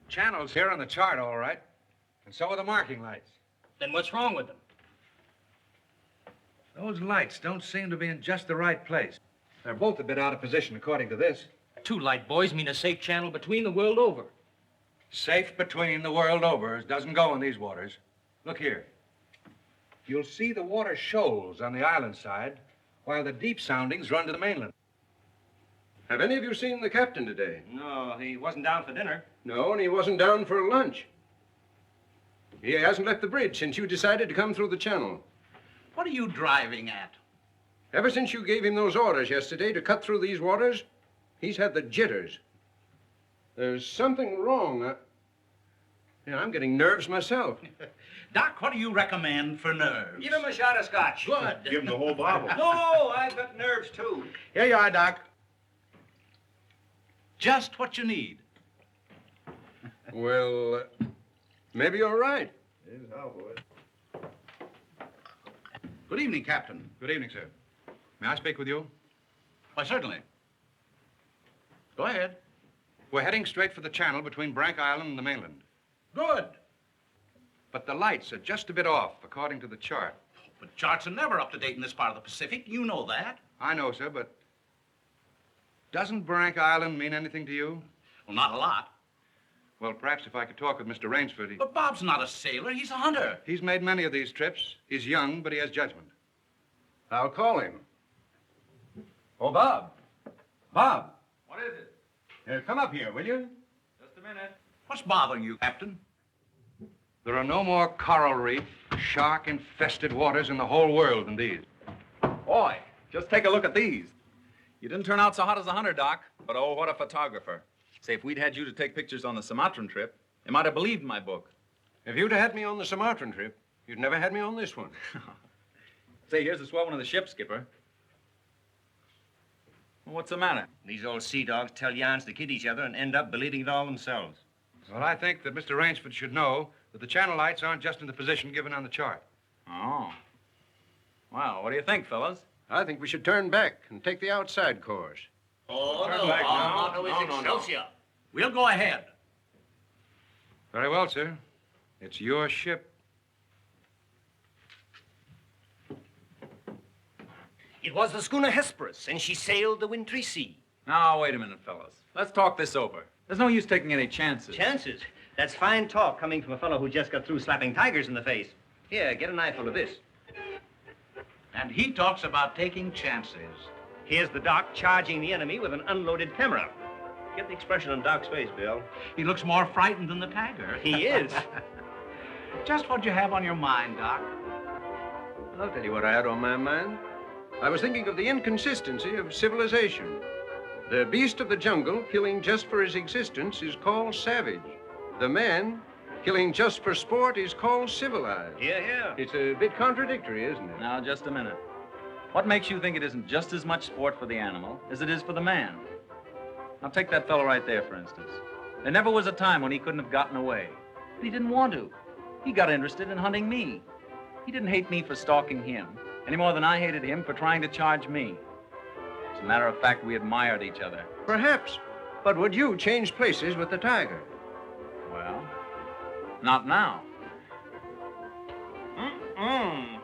Channel's here on the chart, all right. And so are the marking lights. Then what's wrong with them? Those lights don't seem to be in just the right place. They're both a bit out of position, according to this. 2 light buoys mean a safe channel between the world over. Safe between the world over doesn't go in these waters. Look here. You'll see the water shoals on the island side, while the deep soundings run to the mainland. Have any of you seen the captain today? No, he wasn't down for dinner. No, and he wasn't down for lunch. He hasn't left the bridge since you decided to come through the channel. What are you driving at? Ever since you gave him those orders yesterday to cut through these waters, he's had the jitters. There's something wrong. I'm getting nerves myself. Doc, what do you recommend for nerves? Give him a shot of scotch. Good. Give him the whole bottle. No, I've got nerves, too. Here you are, Doc. Just what you need. Well, maybe you're right. Good evening, Captain. Good evening, sir. May I speak with you? Why, certainly. Go ahead. We're heading straight for the channel between Brank Island and the mainland. Good. But the lights are just a bit off, according to the chart. But charts are never up to date in this part of the Pacific. You know that. I know, sir, but doesn't Brank Island mean anything to you? Well, not a lot. Well, perhaps if I could talk with Mr. Rainsford. But Bob's not a sailor. He's a hunter. He's made many of these trips. He's young, but he has judgment. I'll call him. Oh, Bob. Bob. What is it? Come up here, will you? Just a minute. What's bothering you, Captain? There are no more coral reef, shark-infested waters in the whole world than these. Boy, just take a look at these. You didn't turn out so hot as a hunter, Doc, but oh, what a photographer. Say, if we'd had you to take pictures on the Sumatran trip, you might have believed my book. If you'd have had me on the Sumatran trip, you'd never had me on this one. Say, here's the swell one of the ship, Skipper. Well, what's the matter? These old sea dogs tell yarns to kid each other and end up believing it all themselves. Well, I think that Mr. Rainsford should know that the channel lights aren't just in the position given on the chart. Oh. Well, what do you think, fellas? I think we should turn back and take the outside course. Oh, Turn back now. no, Excelsior. We'll go ahead. Very well, sir. It's your ship. It was the schooner Hesperus, and she sailed the wintry sea. Now, wait a minute, fellas. Let's talk this over. There's no use taking any chances. Chances? That's fine talk coming from a fellow who just got through slapping tigers in the face. Here, get an eyeful of this. And he talks about taking chances. Here's the Doc charging the enemy with an unloaded camera. Get the expression on Doc's face, Bill. He looks more frightened than the tiger. He is. Just what you have on your mind, Doc. I'll tell you what I had on my mind. I was thinking of the inconsistency of civilization. The beast of the jungle, killing just for his existence, is called savage. The man, killing just for sport, is called civilized. Yeah. It's a bit contradictory, isn't it? Now, just a minute. What makes you think it isn't just as much sport for the animal as it is for the man? Now, take that fellow right there, for instance. There never was a time when he couldn't have gotten away. But he didn't want to. He got interested in hunting me. He didn't hate me for stalking him, any more than I hated him for trying to charge me. As a matter of fact, we admired each other. Perhaps. But would you change places with the tiger? Well, not now.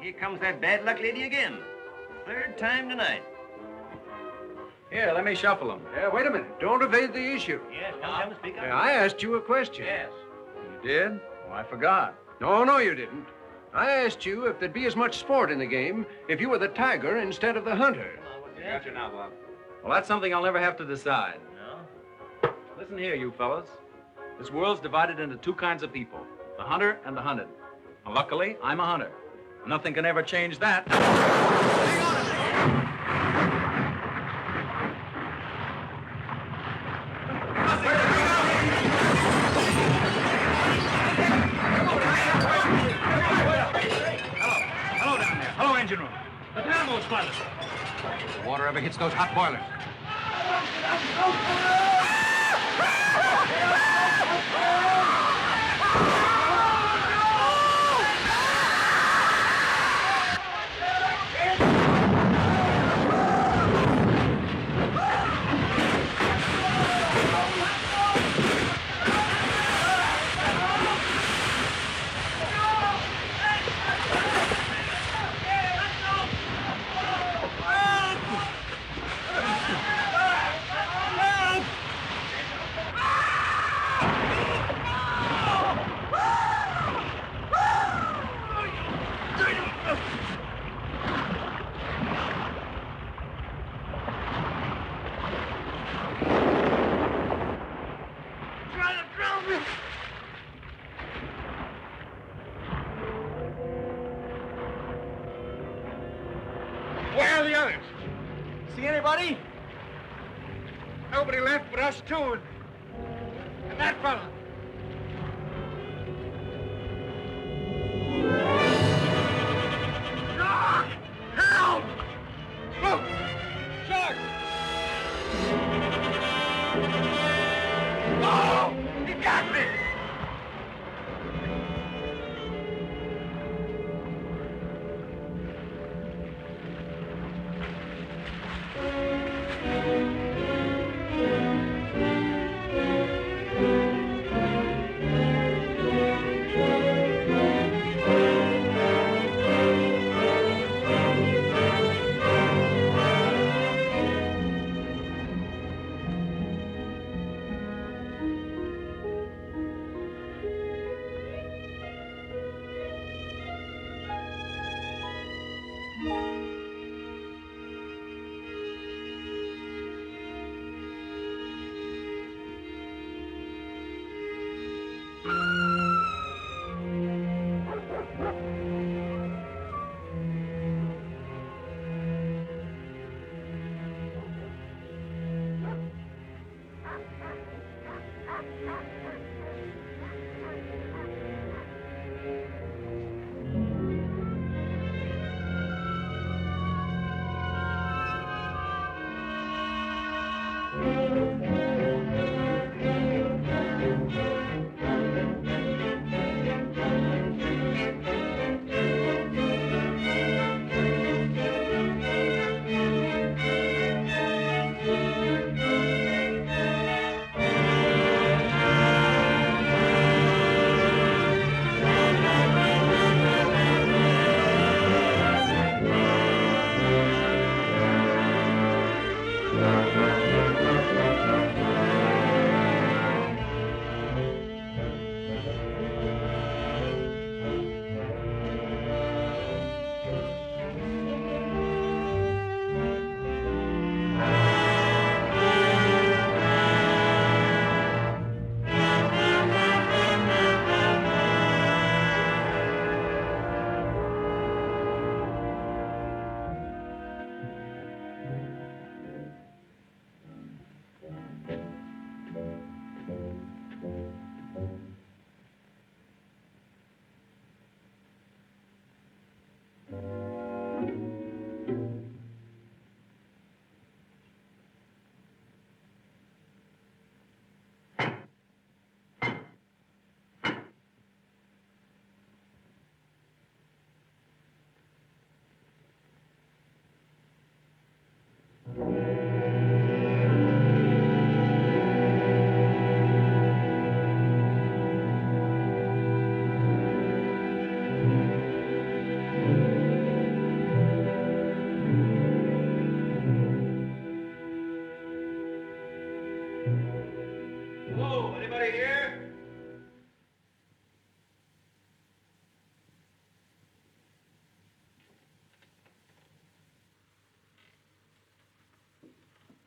Here comes that bad luck lady again. Third time tonight. Here, let me shuffle him. Wait a minute. Don't evade the issue. Yes, come, speak up. I asked you a question. Yes. You did? Oh, I forgot. No, you didn't. I asked you if there'd be as much sport in the game if you were the tiger instead of the hunter. Got you now, Bob. Well, that's something I'll never have to decide. No? Listen here, you fellas. This world's divided into 2 kinds of people, the hunter and the hunted. Now, luckily, I'm a hunter. Nothing can ever change that. Hello down there. Hello, engine room. The dynamos, pilot. The water ever hits those hot boilers. Where are the others? See anybody? Nobody left but us two and that fellow. Ah! Help! Look! Shark! Oh! He got me!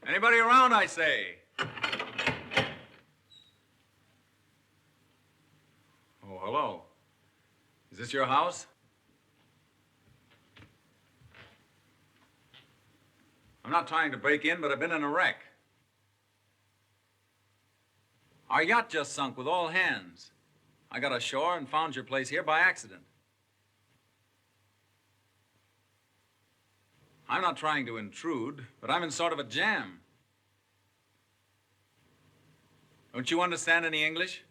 Anybody around, I say? Oh, hello. Is this your house? I'm not trying to break in, but I've been in a wreck. Our yacht just sunk with all hands. I got ashore and found your place here by accident. I'm not trying to intrude, but I'm in sort of a jam. Don't you understand any English?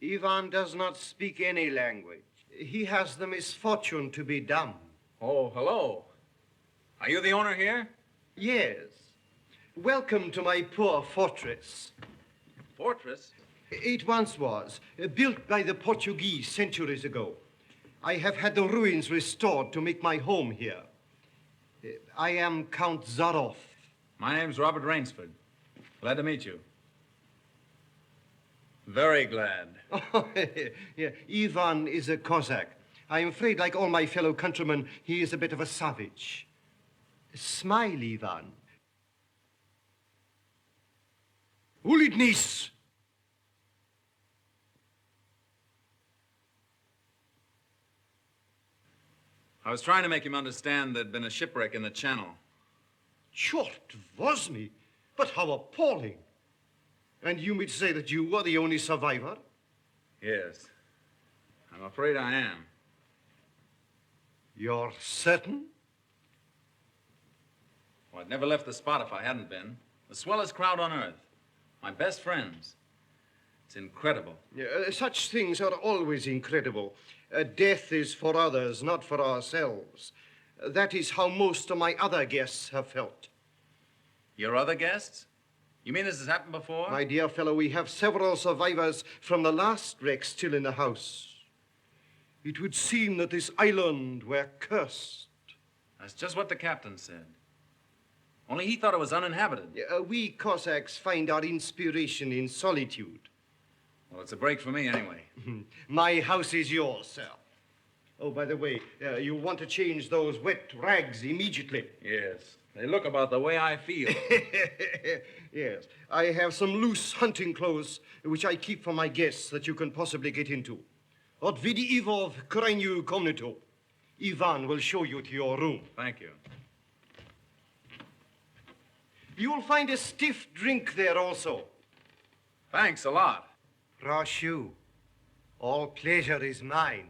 Ivan does not speak any language. He has the misfortune to be dumb. Oh, hello. Are you the owner here? Yes. Welcome to my poor fortress. Fortress? It once was, built by the Portuguese centuries ago. I have had the ruins restored to make my home here. I am Count Zaroff. My name's Robert Rainsford. Glad to meet you. Very glad. Oh, yeah. Ivan is a Cossack. I'm afraid, like all my fellow countrymen, he is a bit of a savage. Smile, Ivan. Ulidnis! I was trying to make him understand there'd been a shipwreck in the channel. Chort was me, but how appalling. And you mean to say that you were the only survivor? Yes. I'm afraid I am. You're certain? Well, I'd never left the spot if I hadn't been. The swellest crowd on earth. My best friends. It's incredible. Such things are always incredible. Death is for others, not for ourselves. That is how most of my other guests have felt. Your other guests? You mean this has happened before? My dear fellow, we have several survivors from the last wreck still in the house. It would seem that this island were cursed. That's just what the captain said. Only he thought it was uninhabited. We Cossacks find our inspiration in solitude. Well, it's a break for me anyway. My house is yours, sir. Oh, by the way, you want to change those wet rags immediately. Yes. They look about the way I feel. Yes. I have some loose hunting clothes which I keep for my guests that you can possibly get into. Od vidi Ivov krajnyu komnatu. Ivan will show you to your room. Thank you. You'll find a stiff drink there also. Thanks a lot. Rashu, all pleasure is mine.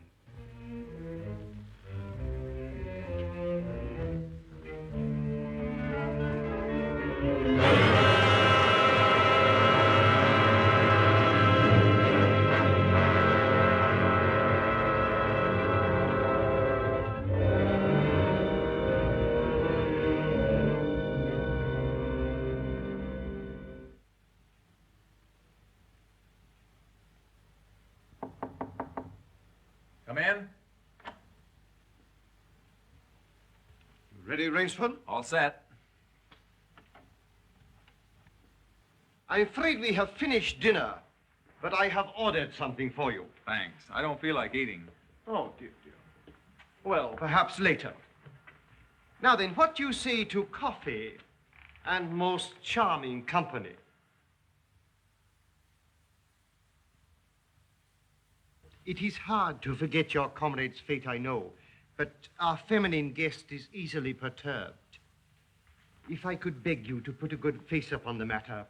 Come in. Ready, Rainsford? All set. I'm afraid we have finished dinner, but I have ordered something for you. Thanks. I don't feel like eating. Oh, dear, dear. Well, perhaps later. Now then, what do you say to coffee and most charming company? It is hard to forget your comrade's fate, I know, but our feminine guest is easily perturbed. If I could beg you to put a good face upon the matter,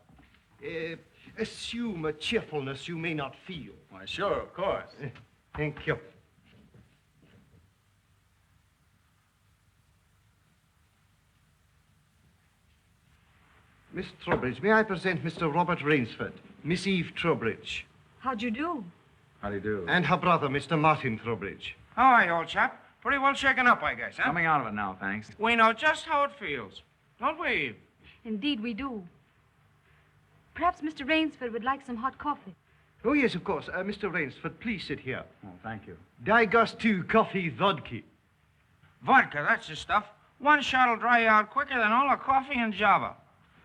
assume a cheerfulness you may not feel. Why, sure, of course. Thank you. Miss Trowbridge, may I present Mr. Robert Rainsford, Miss Eve Trowbridge, How'd you do? How do you do? and her brother, Mr. Martin Trowbridge. All right, old chap. Pretty well shaken up, I guess, huh? Coming out of it now, thanks. We know just how it feels. Don't we? Indeed, we do. Perhaps Mr. Rainsford would like some hot coffee. Oh, yes, of course. Mr. Rainsford, please sit here. Oh, thank you. Daj gostu coffee vodka. Vodka, that's the stuff. One shot'll dry you out quicker than all the coffee in Java.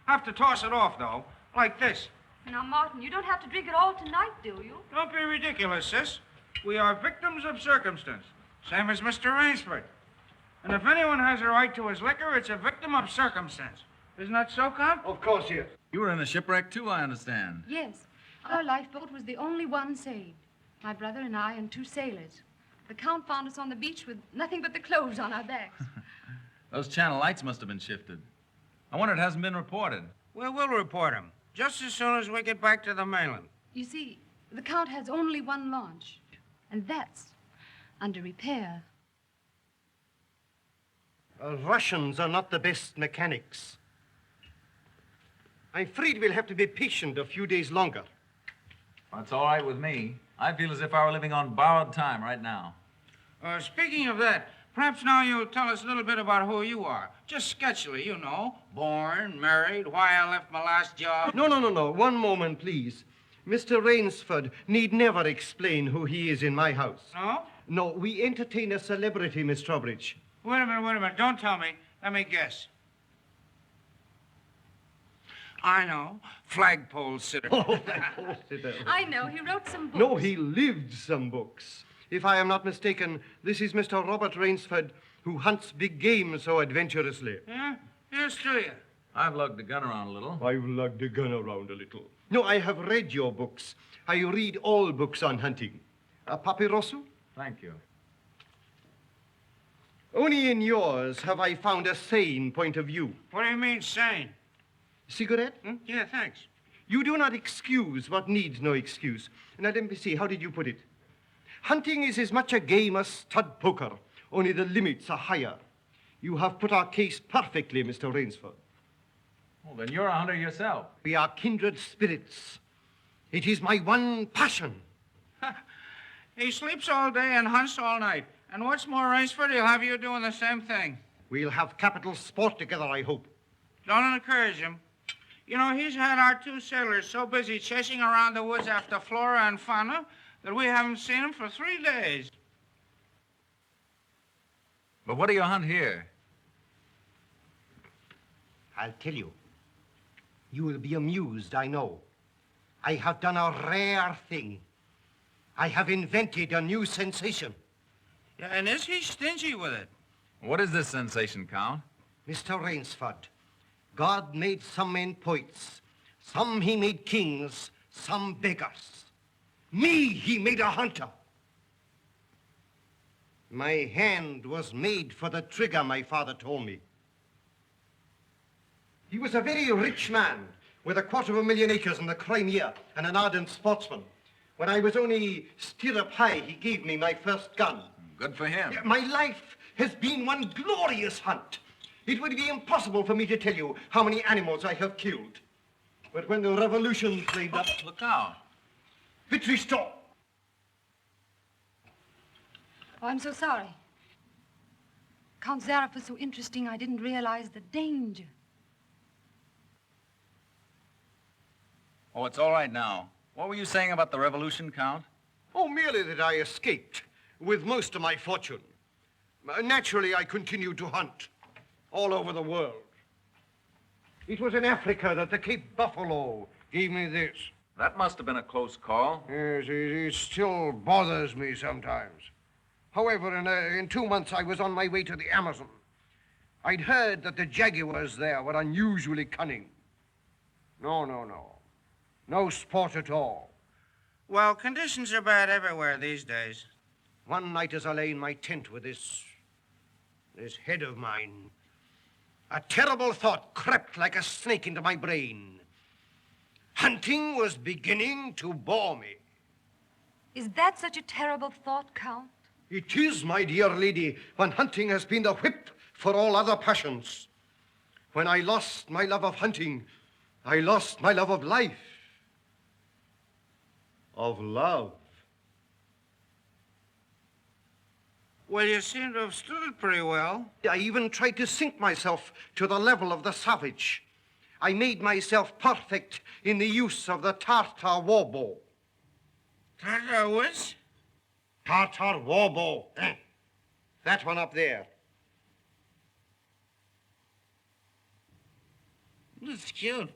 Have to toss it off, though, like this. Now, Martin, you don't have to drink it all tonight, do you? Don't be ridiculous, sis. We are victims of circumstance, same as Mr. Rainsford. And if anyone has a right to his liquor, it's a victim of circumstance. Isn't that so, Count? Of course, yes. You were in a shipwreck, too, I understand. Yes. Our lifeboat was the only one saved. My brother and I and two sailors. The Count found us on the beach with nothing but the clothes on our backs. Those channel lights must have been shifted. I wonder it hasn't been reported. We will report him, just as soon as we get back to the mainland. You see, the Count has only one launch, and that's under repair. Russians are not the best mechanics. I'm afraid we'll have to be patient a few days longer. That's all right with me. I feel as if I were living on borrowed time right now. Speaking of that, perhaps now you'll tell us a little bit about who you are. Just sketchily, you know. Born, married, why I left my last job. No. One moment, please. Mr. Rainsford need never explain who he is in my house. No? No, we entertain a celebrity, Miss Trowbridge. Wait a minute. Don't tell me. Let me guess. I know. Flagpole sitter. Oh, that poor sitter. I know. He wrote some books. No, he lived some books. If I am not mistaken, this is Mr. Robert Rainsford, who hunts big game so adventurously. Yeah? Here's to you. I've lugged the gun around a little. I've lugged the gun around a little. No, I have read your books. I read all books on hunting. Papirosu? Thank you. Only in yours have I found a sane point of view. What do you mean, sane? Cigarette? Yeah, thanks. You do not excuse what needs no excuse. Now, let me see, how did you put it? Hunting is as much a game as stud poker, only the limits are higher. You have put our case perfectly, Mr. Rainsford. Well, then you're a hunter yourself. We are kindred spirits. It is my one passion. He sleeps all day and hunts all night. And what's more, Rainsford, he'll have you doing the same thing. We'll have capital sport together, I hope. Don't encourage him. You know, he's had our 2 sailors so busy chasing around the woods after flora and fauna that we haven't seen him for 3 days. But what do you hunt here? I'll tell you. You will be amused, I know. I have done a rare thing. I have invented a new sensation. Yeah, and is he stingy with it? What is this sensation, Count? Mr. Rainsford, God made some men poets. Some he made kings, some beggars. Me he made a hunter. My hand was made for the trigger, my father told me. He was a very rich man with 250,000 acres in the Crimea and an ardent sportsman. When I was only stirrup high, he gave me my first gun. Good for him. My life has been one glorious hunt. It would be impossible for me to tell you how many animals I have killed. But when the revolution flamed up... Look out. Victory stop! Oh, I'm so sorry. Count Zarif was so interesting, I didn't realize the danger. Oh, it's all right now. What were you saying about the revolution, Count? Oh, merely that I escaped with most of my fortune. Naturally, I continued to hunt all over the world. It was in Africa that the Cape Buffalo gave me this. That must have been a close call. Yes, it still bothers me sometimes. However, in 2 months, I was on my way to the Amazon. I'd heard that the jaguars there were unusually cunning. No. No sport at all. Well, conditions are bad everywhere these days. One night as I lay in my tent with this head of mine, a terrible thought crept like a snake into my brain. Hunting was beginning to bore me. Is that such a terrible thought, Count? It is, my dear lady, when hunting has been the whip for all other passions. When I lost my love of hunting, I lost my love of life. Of love. Well, you seem to have stood it pretty well. I even tried to sink myself to the level of the savage. I made myself perfect in the use of the Tartar war bow. Tartar what? Tartar war bow. That one up there. That's cute.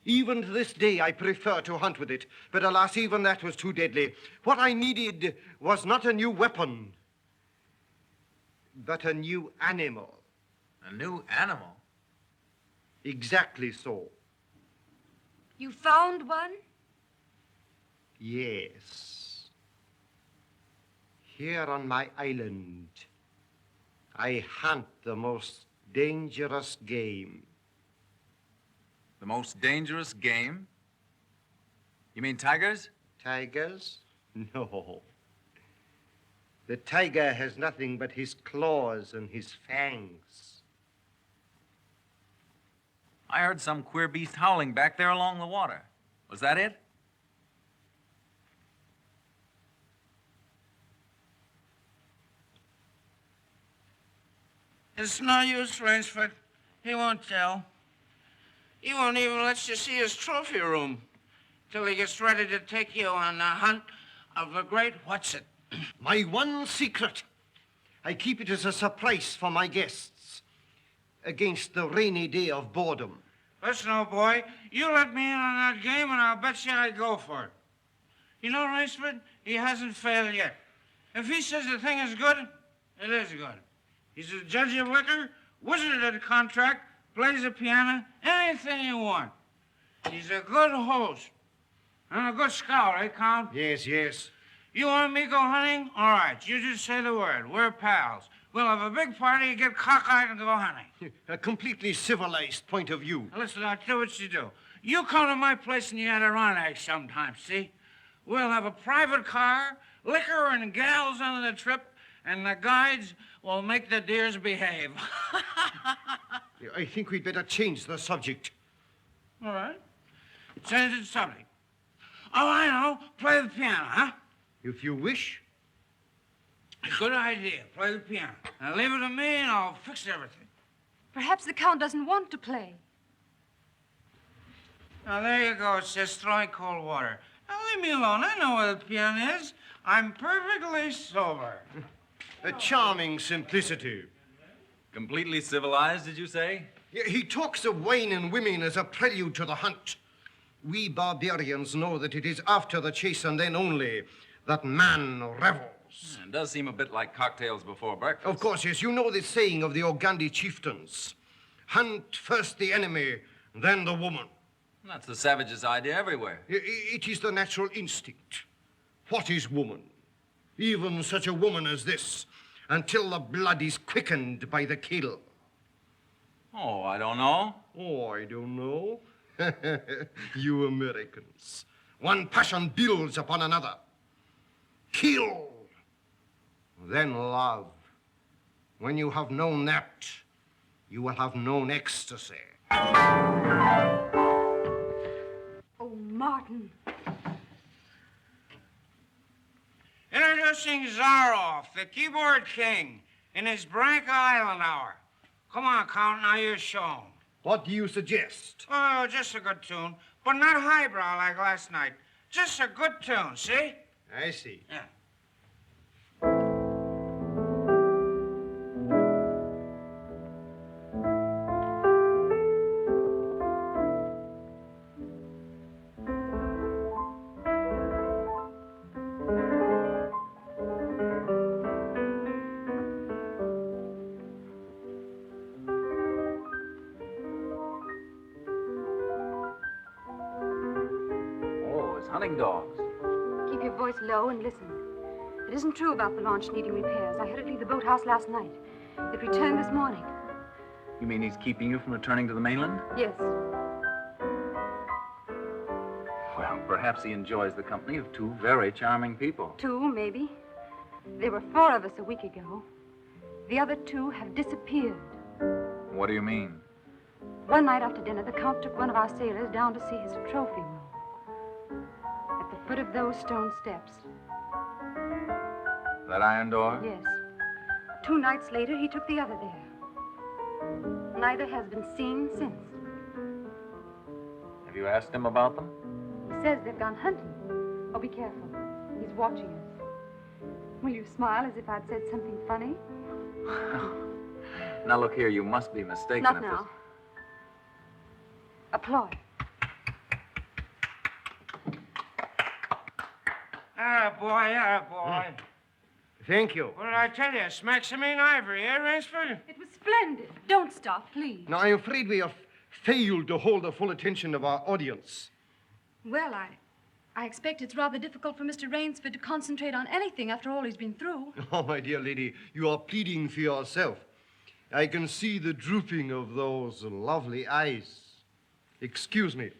Even to this day, I prefer to hunt with it. But alas, even that was too deadly. What I needed was not a new weapon, but a new animal. A new animal? Exactly so. You found one? Yes. Here on my island, I hunt the most dangerous game. The most dangerous game? You mean tigers? Tigers? No. The tiger has nothing but his claws and his fangs. I heard some queer beast howling back there along the water. Was that it? It's no use, Rainsford. He won't tell. He won't even let you see his trophy room till he gets ready to take you on a hunt of the great what's-it. My one secret. I keep it as a surprise for my guests against the rainy day of boredom. Listen, old boy, you let me in on that game and I'll bet you I'd go for it. You know, Rainsford, he hasn't failed yet. If he says the thing is good, it is good. He's a judge of liquor, wizard at a contract, plays the piano, anything you want. He's a good host and a good scout, eh, Count? Yes. You want me to go hunting? All right, you just say the word. We're pals. We'll have a big party, get cockeyed, and go hunting. A completely civilized point of view. Now, listen, I'll do what you do. You come to my place in the Adirondacks sometime, see? We'll have a private car, liquor and gals on the trip, and the guides will make the deers behave. I think we'd better change the subject. All right. Change the subject. Oh, I know. Play the piano, huh? If you wish. Good idea. Play the piano. Now leave it to me and I'll fix everything. Perhaps the Count doesn't want to play. Now, there you go. It's just throwing cold water. Now, leave me alone. I know where the piano is. I'm perfectly sober. A charming simplicity. Completely civilized, did you say? He talks of wine and women as a prelude to the hunt. We barbarians know that it is after the chase and then only that man revels. It does seem a bit like cocktails before breakfast. Of course, yes. You know the saying of the Ogandi chieftains. Hunt first the enemy, then the woman. That's the savage's idea everywhere. It is the natural instinct. What is woman? Even such a woman as this, until the blood is quickened by the kill. Oh, I don't know. Oh, I don't know. You Americans. One passion builds upon another. Kill, then love. When you have known that, you will have known ecstasy. Oh, Martin. Introducing Zaroff, the keyboard king, in his Branca Island hour. Come on, Count, now you show him. What do you suggest? Oh, just a good tune, but not highbrow like last night. Just a good tune, see? I see. Yeah. Hunting dogs. Keep your voice low and listen. It isn't true about the launch needing repairs. I had it leave the boathouse last night. It returned this morning. You mean he's keeping you from returning to the mainland? Yes. Well, perhaps he enjoys the company of two very charming people. Two, maybe. There were 4 of us a week ago. The other 2 have disappeared. What do you mean? One night after dinner, the Count took one of our sailors down to see his trophy room. At the foot of those stone steps. That iron door? Yes. 2 nights later, he took the other there. Neither has been seen since. Have you asked him about them? He says they've gone hunting. Oh, be careful. He's watching us. Will you smile as if I'd said something funny? Now, look here, you must be mistaken. Not now. Applaud. Boy. Thank you. What did I tell you? Smack some in ivory, eh, Rainsford? It was splendid. Don't stop, please. Now, I'm afraid we have failed to hold the full attention of our audience. Well, I expect it's rather difficult for Mr. Rainsford to concentrate on anything after all he's been through. Oh, my dear lady, you are pleading for yourself. I can see the drooping of those lovely eyes. Excuse me.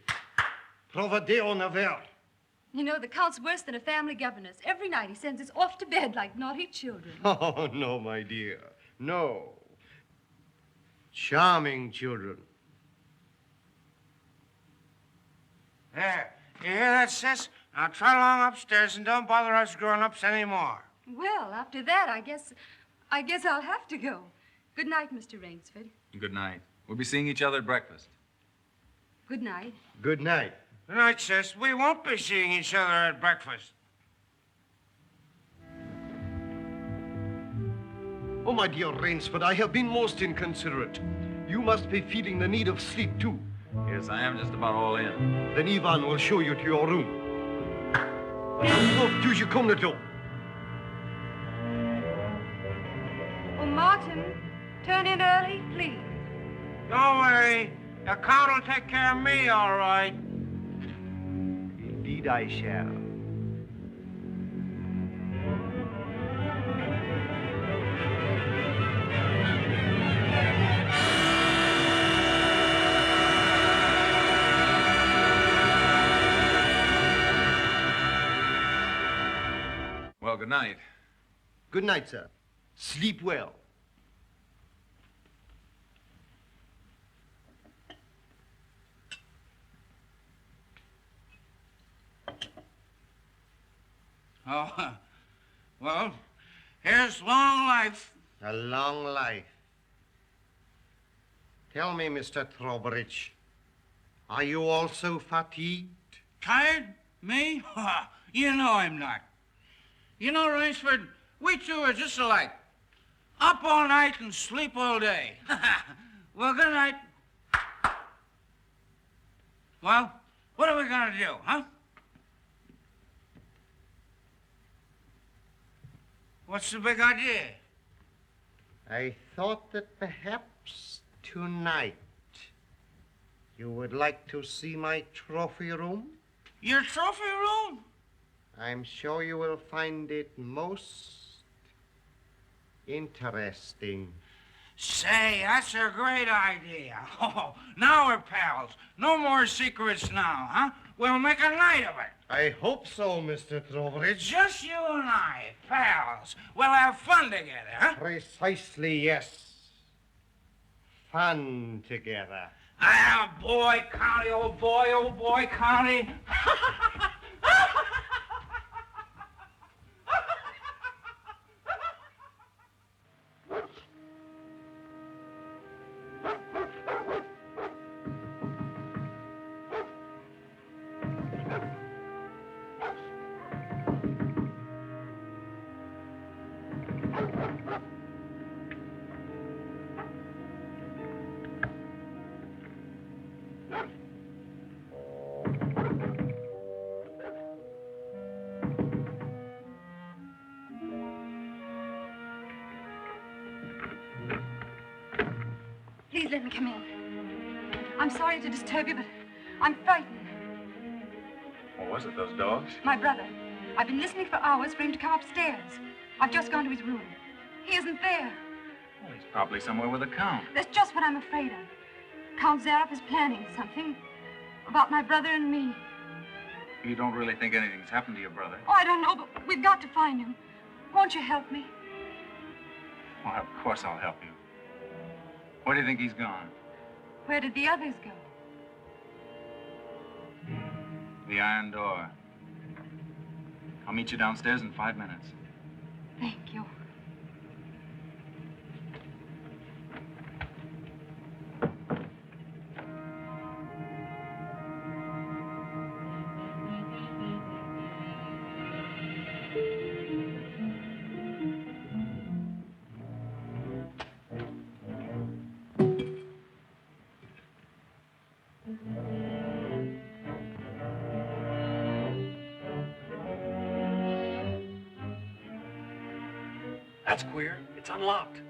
Provadeo naver. You know, the Count's worse than a family governess. Every night he sends us off to bed like naughty children. Oh, no, my dear. No. Charming children. There. You hear that, sis? Now trot along upstairs and don't bother us grown-ups anymore. Well, after that, I guess I'll have to go. Good night, Mr. Rainsford. Good night. We'll be seeing each other at breakfast. Good night. Good night. Good night, sis. We won't be seeing each other at breakfast. Oh, my dear Rainsford, I have been most inconsiderate. You must be feeling the need of sleep, too. Yes, I am just about all in. Then Ivan will show you to your room. Oh, do you come to door? Oh, Martin, turn in early, please. Don't worry. The Count will take care of me, all right. Indeed I shall. good night. Good night, sir. Sleep well. Oh, well, here's long life. A long life. Tell me, Mr. Trowbridge, are you also fatigued? Tired? Me? You know I'm not. You know, Rainsford, we two are just alike. Up all night and sleep all day. Well, good night. Well, what are we gonna do, huh? What's the big idea? I thought that perhaps tonight you would like to see my trophy room. Your trophy room? I'm sure you will find it most interesting. Say, that's a great idea. Oh, now we're pals. No more secrets now, huh? We'll make a night of it. I hope so, Mr. Trowbridge. Just you and I, pals. We'll have fun together, huh? Precisely, yes. Fun together. Ah, boy, County, old boy, County. Please let me come in. I'm sorry to disturb you, but I'm frightened. What was it, those dogs? My brother. I've been listening for hours for him to come upstairs. I've just gone to his room. He isn't there. Well, he's probably somewhere with the Count. That's just what I'm afraid of. Count Zaroff is planning something about my brother and me. You don't really think anything's happened to your brother? Oh, I don't know, but we've got to find him. Won't you help me? Well, of course I'll help you. Where do you think he's gone? Where did the others go? The iron door. I'll meet you downstairs in 5 minutes. Thank you. That's queer. It's unlocked.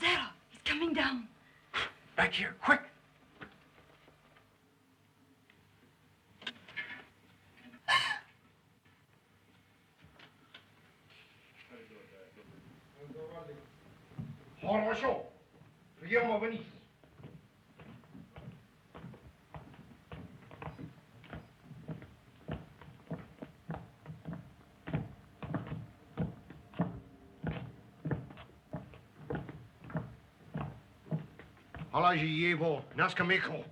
Zaroff, he's coming down. Back here, quick. Хорошо. Приема вниз. Положи его на скамейку.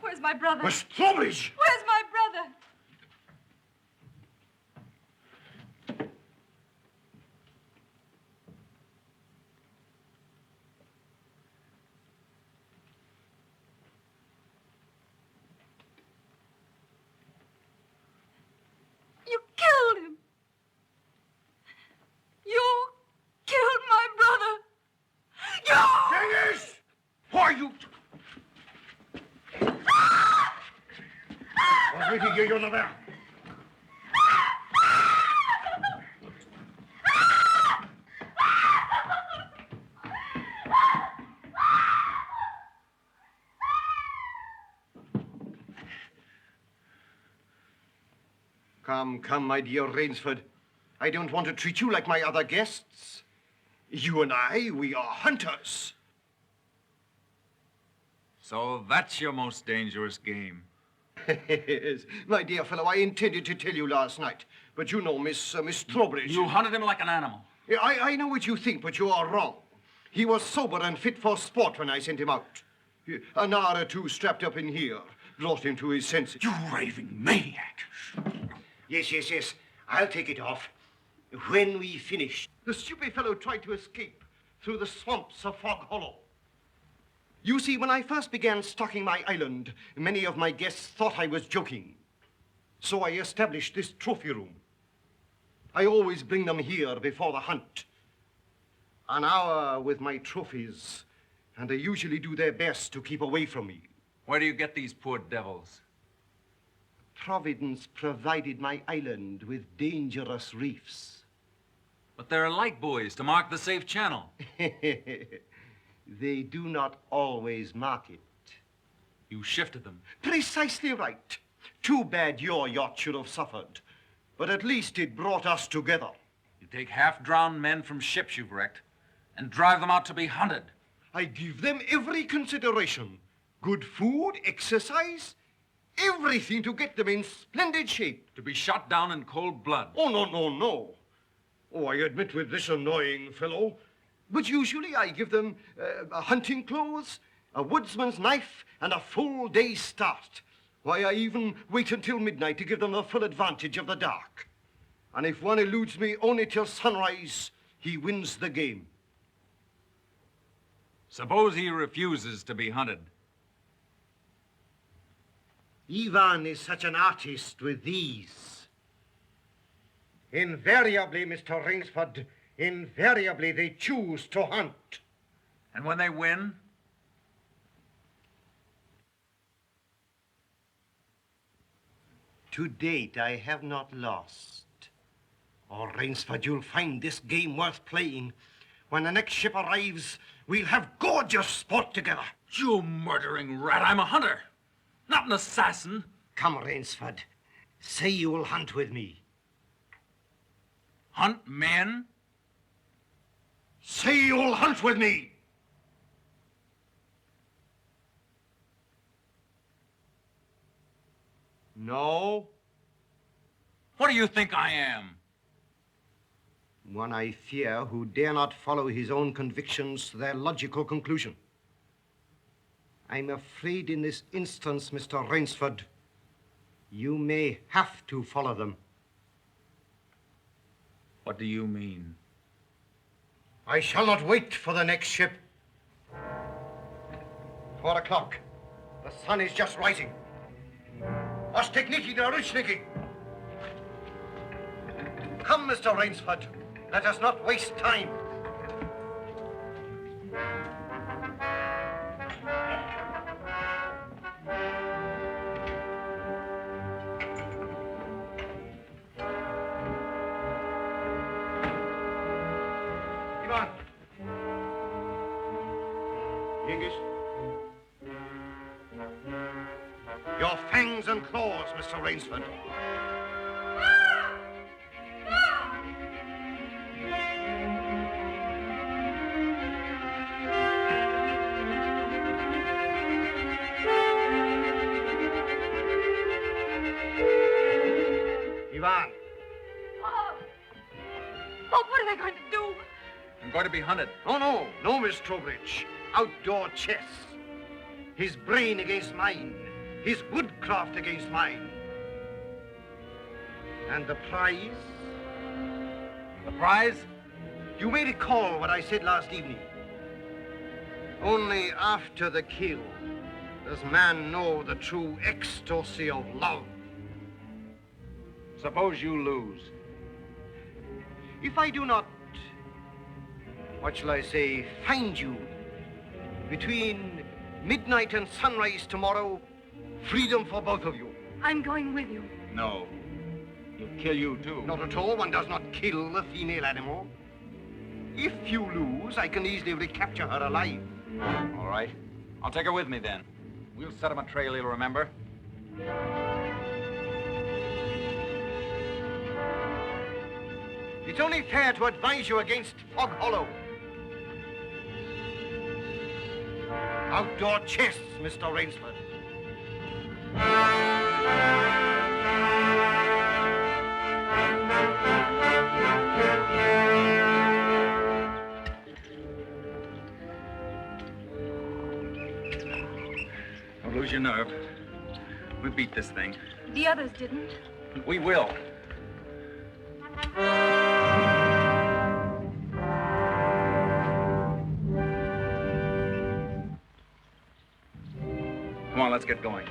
Where's my brother? Trowbridge! Where's my brother? You're not there. Come, my dear Rainsford. I don't want to treat you like my other guests. You and I, we are hunters. So that's your most dangerous game. Yes, my dear fellow, I intended to tell you last night, but you know Miss Trowbridge. You hunted him like an animal. Yeah, I know what you think, but you are wrong. He was sober and fit for sport when I sent him out. An hour or two strapped up in here brought him to his senses. You raving maniac. Yes. I'll take it off. When we finish. The stupid fellow tried to escape through the swamps of Fog Hollow. You see, when I first began stocking my island, many of my guests thought I was joking. So I established this trophy room. I always bring them here before the hunt. An hour with my trophies, and they usually do their best to keep away from me. Where do you get these poor devils? Providence provided my island with dangerous reefs. But there are light buoys to mark the safe channel. They do not always mark it. You shifted them. Precisely right. Too bad your yacht should have suffered. But at least it brought us together. You take half-drowned men from ships you've wrecked and drive them out to be hunted. I give them every consideration. Good food, exercise, everything to get them in splendid shape. To be shot down in cold blood. Oh, no. Oh, I admit with this annoying fellow. But usually I give them hunting clothes, a woodsman's knife, and a full day's start. Why, I even wait until midnight to give them the full advantage of the dark. And if one eludes me only till sunrise, he wins the game. Suppose he refuses to be hunted. Ivan is such an artist with these. Invariably, Mr. Rainsford, invariably they choose to hunt. And when they win? To date, I have not lost. Oh, Rainsford, you'll find this game worth playing. When the next ship arrives, we'll have gorgeous sport together. You murdering rat, I'm a hunter, not an assassin. Come, Rainsford, say you will hunt with me. Hunt men? Say you'll hunt with me! No? What do you think I am? One I fear who dare not follow his own convictions to their logical conclusion. I'm afraid in this instance, Mr. Rainsford, you may have to follow them. What do you mean? I shall not wait for the next ship. 4 o'clock. The sun is just rising. Ostekniki, Narushniki. Come, Mr. Rainsford. Let us not waste time. Ivan. Yengish. Your fangs and claws, Mr. Rainsford. Ivan. Oh, what are they going to do? I'm going to be hunted. No, Miss Trowbridge. Outdoor chess. His brain against mine. His woodcraft against mine. And the prize? The prize? You may recall what I said last evening. Only after the kill does man know the true ecstasy of love. Suppose you lose. If I do not, what shall I say, find you, between midnight and sunrise tomorrow, freedom for both of you. I'm going with you. No. He'll kill you, too. Not at all. One does not kill a female animal. If you lose, I can easily recapture her alive. All right. I'll take her with me then. We'll set him a trail he'll remember. It's only fair to advise you against Fog Hollow. Outdoor chests, Mr. Rainsford. Don't lose your nerve. We beat this thing. The others didn't. We will. Come on, let's get going.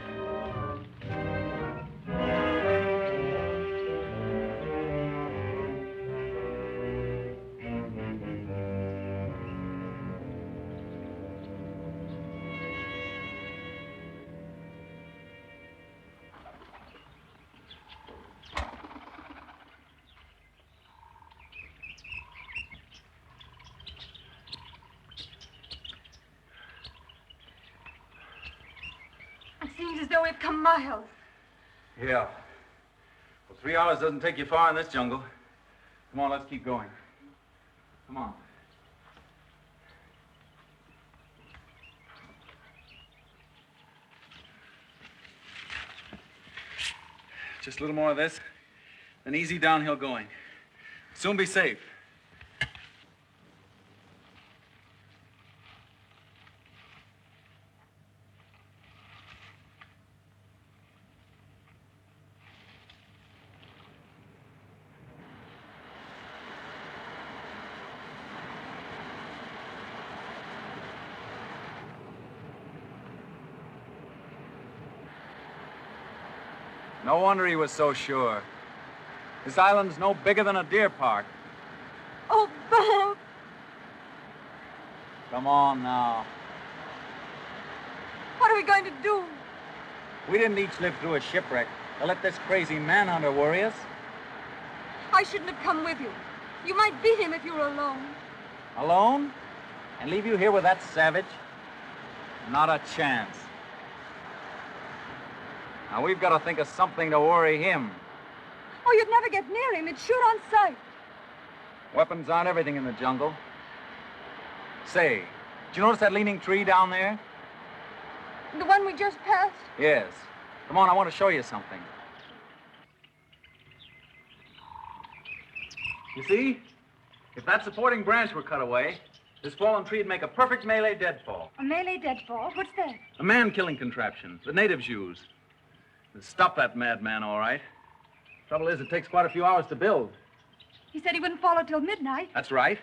It seems as though we've come miles. Yeah. Well, 3 hours doesn't take you far in this jungle. Come on, let's keep going. Come on. Just a little more of this, then easy downhill going. Soon be safe. No wonder he was so sure. This island's no bigger than a deer park. Oh, Bob! Come on now. What are we going to do? We didn't each live through a shipwreck to let this crazy manhunter worry us. I shouldn't have come with you. You might beat him if you were alone. Alone? And leave you here with that savage? Not a chance. Now, we've got to think of something to worry him. Oh, you'd never get near him. He'd shoot on sight. Weapons aren't everything in the jungle. Say, did you notice that leaning tree down there? The one we just passed? Yes. Come on, I want to show you something. You see? If that supporting branch were cut away, this fallen tree would make a perfect melee deadfall. A melee deadfall? What's that? A man-killing contraption the natives use. It'll stop that madman, all right. Trouble is, it takes quite a few hours to build. He said he wouldn't follow till midnight. That's right.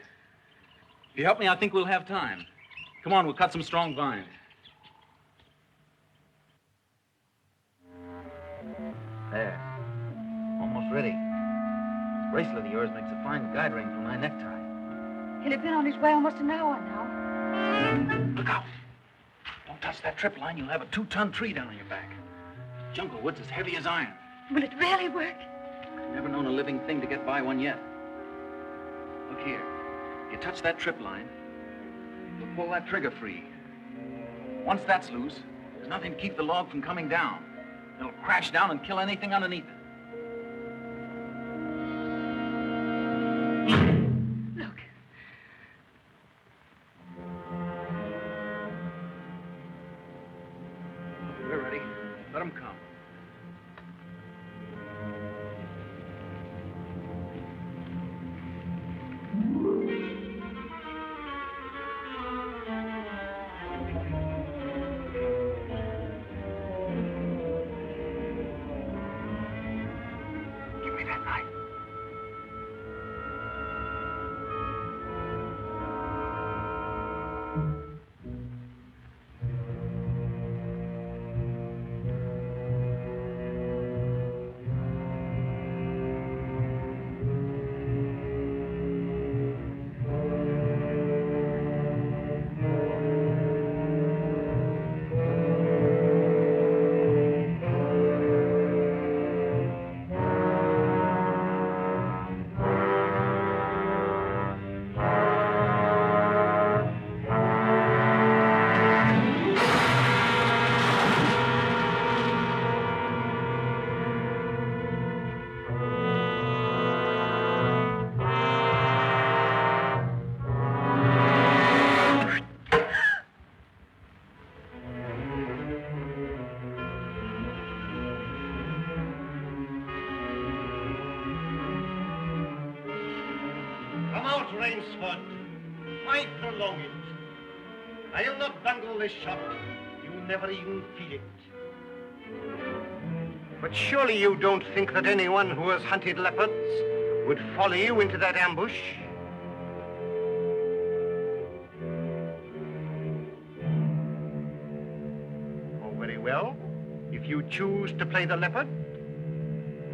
If you help me, I think we'll have time. Come on, we'll cut some strong vines. There. Almost ready. This bracelet of yours makes a fine guide ring for my necktie. He'll have been on his way almost an hour now. Look out. Don't touch that trip line. You'll have a 2-ton tree down on your back. Jungle wood's as heavy as iron. Will it really work? Never known a living thing to get by one yet. Look here. You touch that trip line, you'll pull that trigger free. Once that's loose, there's nothing to keep the log from coming down. It'll crash down and kill anything underneath it. Look. We're ready. Let them come. Give me that knife. not, Rainsford. Why prolong it? I'll not bungle this shot. You'll never even feel it. But surely you don't think that anyone who has hunted leopards would follow you into that ambush? Oh, very well. If you choose to play the leopard,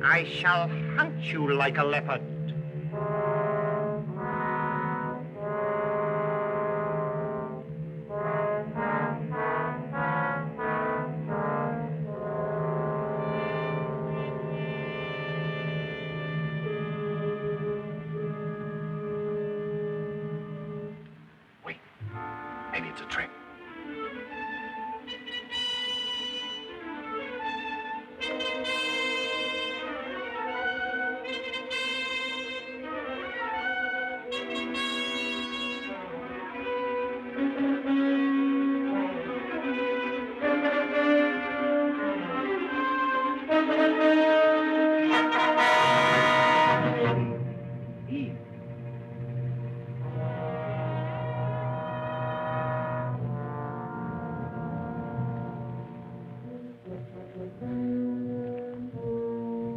I shall hunt you like a leopard. Maybe it's a trick.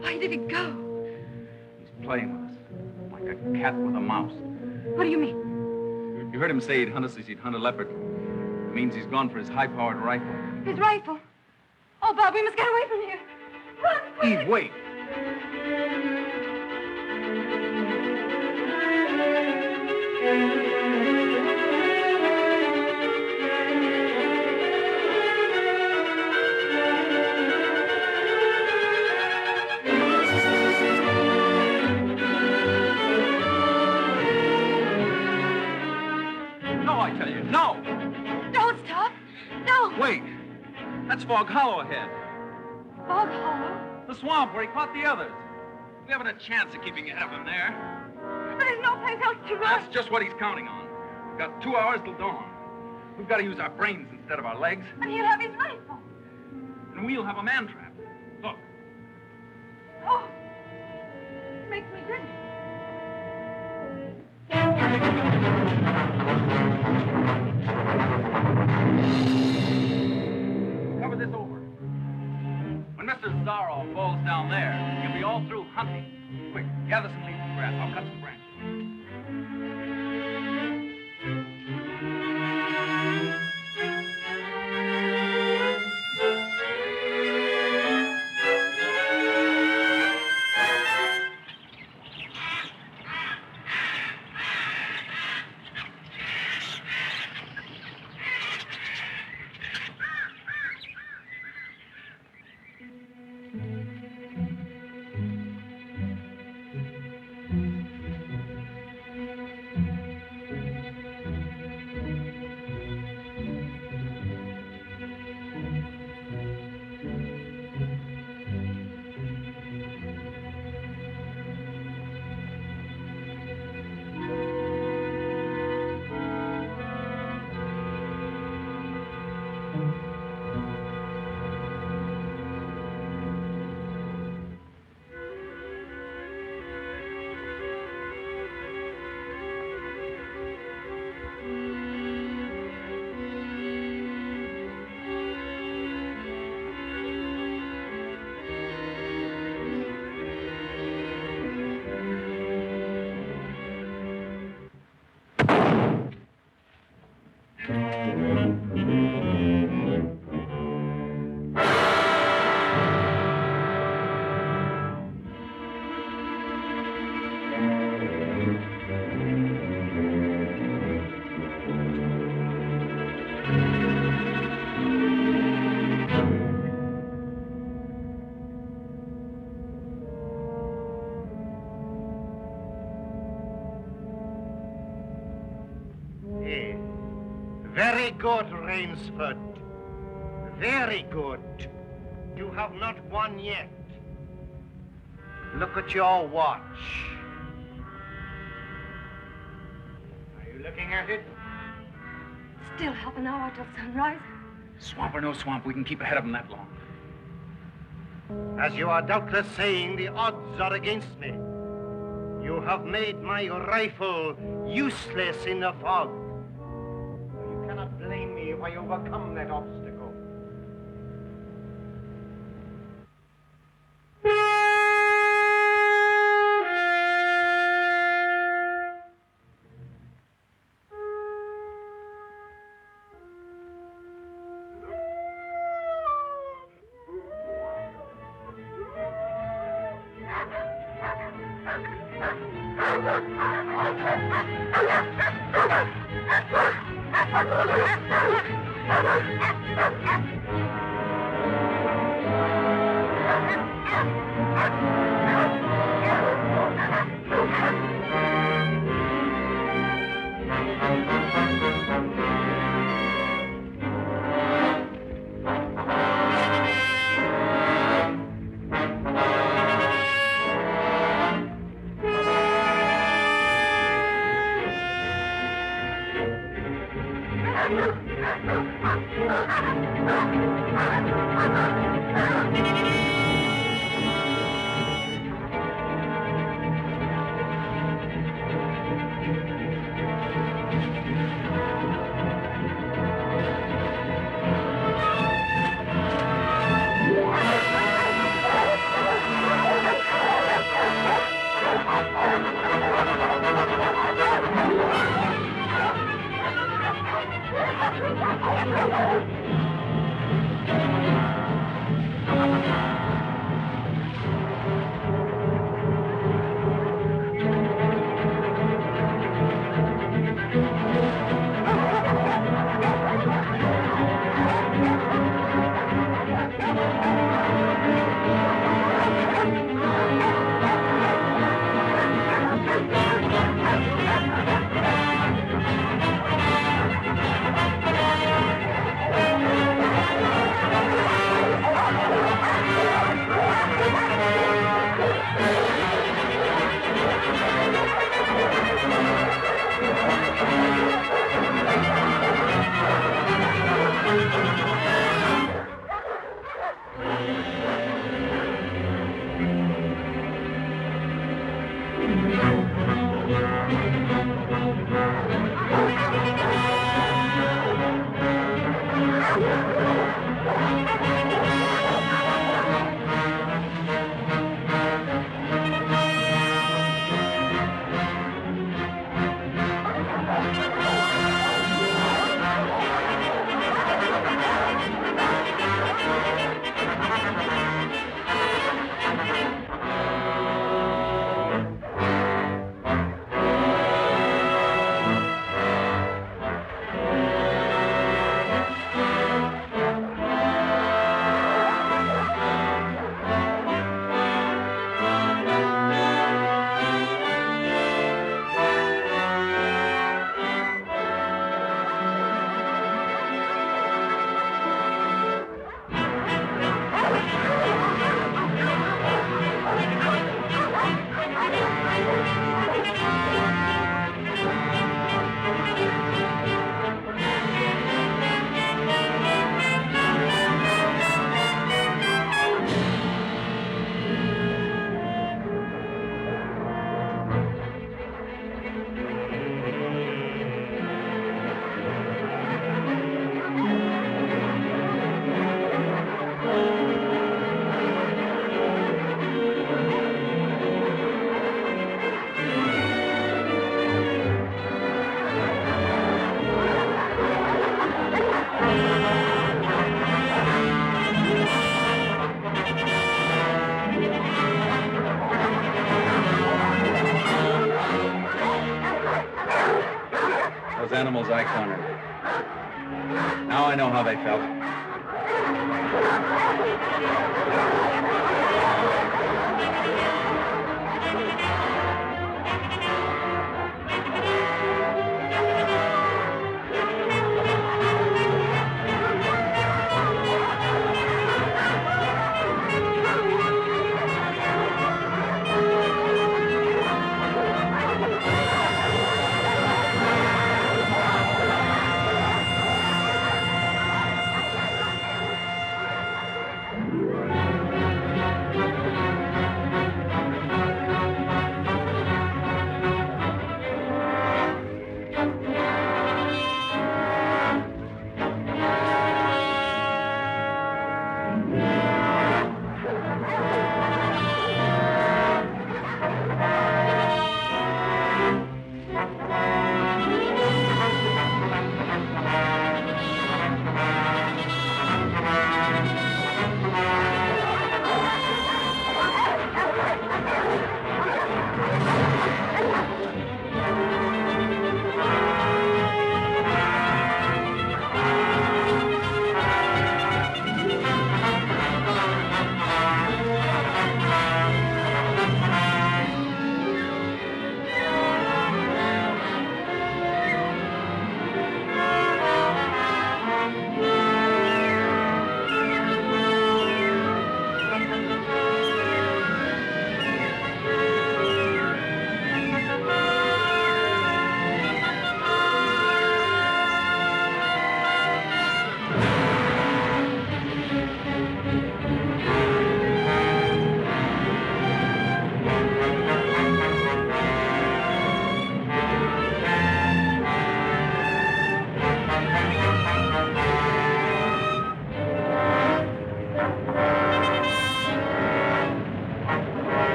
Where did he go? He's playing with us, like a cat with a mouse. What do you mean? You heard him say he'd hunt us as he'd hunt a leopard. It means he's gone for his high-powered rifle. His rifle. Oh, Bob, we must get away from here. Run, quick! Eve, wait. No, I tell you, no! Don't stop. No. Wait. That's Fog Hollow ahead. Fog Hollow? The swamp where he caught the others. We haven't a chance of keeping ahead of him there. But there's no place else to run. That's just what he's counting on. We've got 2 hours till dawn. We've got to use our brains instead of our legs. And he'll have his rifle. And we'll have a man trap. Look. Oh. It makes me dizzy. Cover this over. When Mr. Zaroff falls down there, he'll be all through hunting. Quick, gather some leaves and grass. I'll cut some branches. Very good, Rainsford. Very good. You have not won yet. Look at your watch. Are you looking at it? Still half an hour till sunrise. Swamp or no swamp, we can keep ahead of him that long. As you are doubtless saying, the odds are against me. You have made my rifle useless in the fog. You cannot blame me if I overcome that obstacle. Those animals I cornered. Now I know how they felt.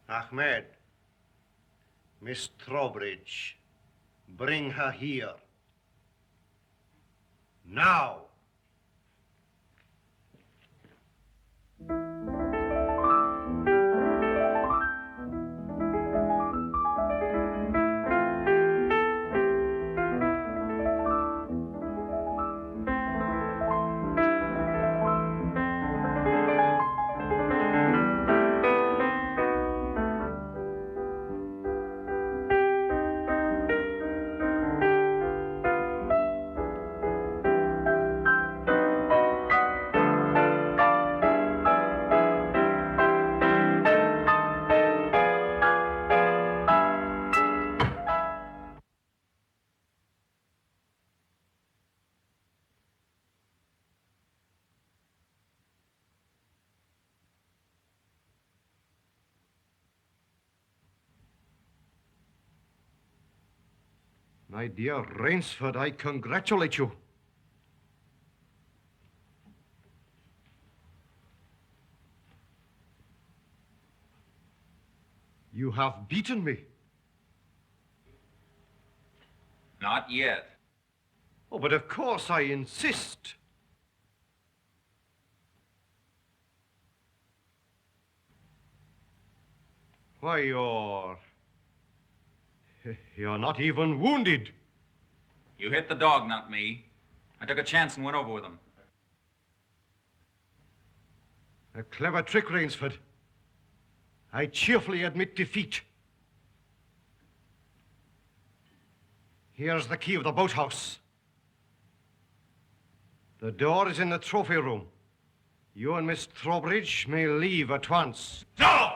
Ahmed, Miss Trowbridge, bring her here. Now. My dear Rainsford, I congratulate you. You have beaten me. Not yet. Oh, but of course I insist. Why, you're not even wounded. You hit the dog, not me. I took a chance and went over with him. A clever trick, Rainsford. I cheerfully admit defeat. Here's the key of the boathouse. The door is in the trophy room. You and Miss Trowbridge may leave at once. No!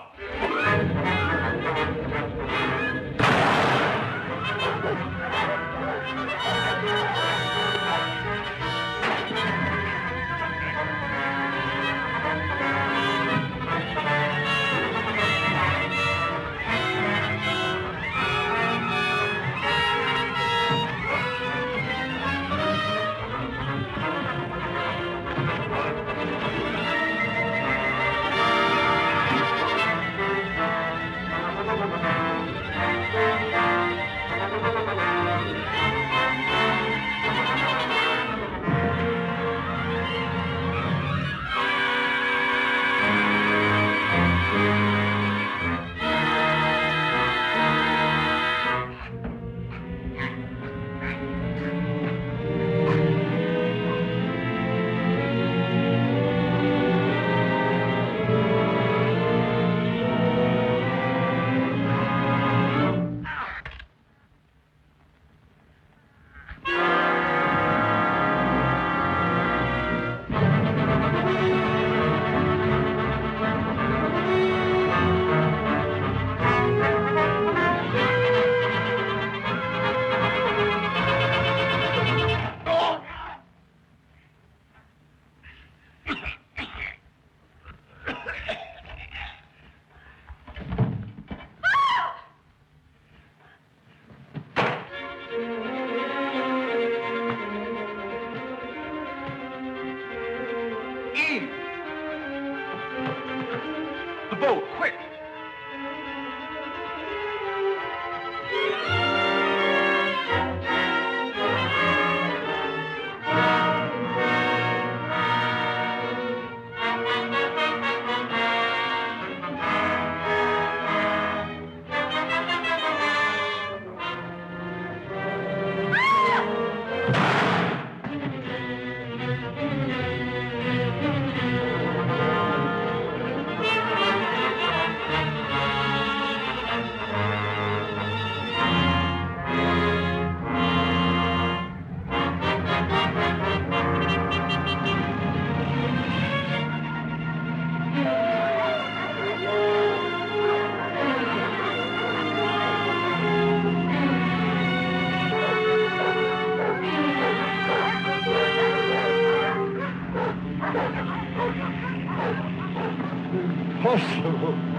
Impossible.